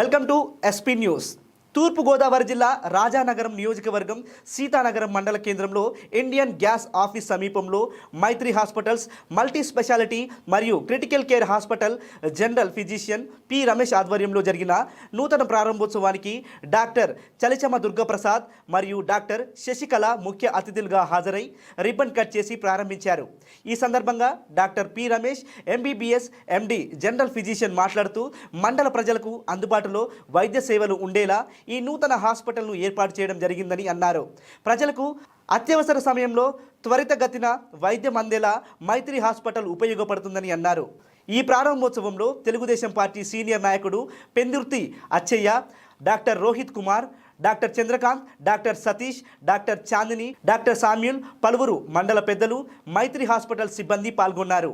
Welcome to SP news. Thoorpu Godavari జిల్లా రాజానగరం నియోజకవర్గం సీతానగరం మండల కేంద్రంలో ఇండియన్ గ్యాస్ ఆఫీస్ సమీపంలో మైత్రి హాస్పిటల్స్ మల్టీ స్పెషాలిటీ మరియు critical care hospital general physician P Ramesh ఆధ్వర్యంలో జరిగిన నూతన ప్రారంభోత్సవానికి డాక్టర్ చలిచమ దుర్గప్రసాద్ మరియు డాక్టర్ శశికళ ముఖ్య అతిథులుగా హాజరై రిబ్బన్ కట్ చేసి ప్రారంభించారు. ఈ సందర్భంగా doctor P Ramesh MBBS MD general physician మాట్లాడుతూ మండల ప్రజలకు అందుబాటులో వైద్య సేవలు ఉండేలా ఈ నూతన హాస్పిటల్ను ఏర్పాటు చేయడం జరిగిందని అన్నారు. ప్రజలకు అత్యవసర సమయంలో త్వరితగతిన వైద్యం అందేలా మైత్రి హాస్పిటల్ ఉపయోగపడుతుందని అన్నారు. ఈ ప్రారంభోత్సవంలో తెలుగుదేశం పార్టీ సీనియర్ నాయకుడు Pendurthi Atchayya, doctor Rohit Kumar, doctor Chandrakant, doctor Satish, doctor Chandini, doctor Samuel, పలువురు మండల పెద్దలు, మైత్రి హాస్పిటల్ సిబ్బంది పాల్గొన్నారు.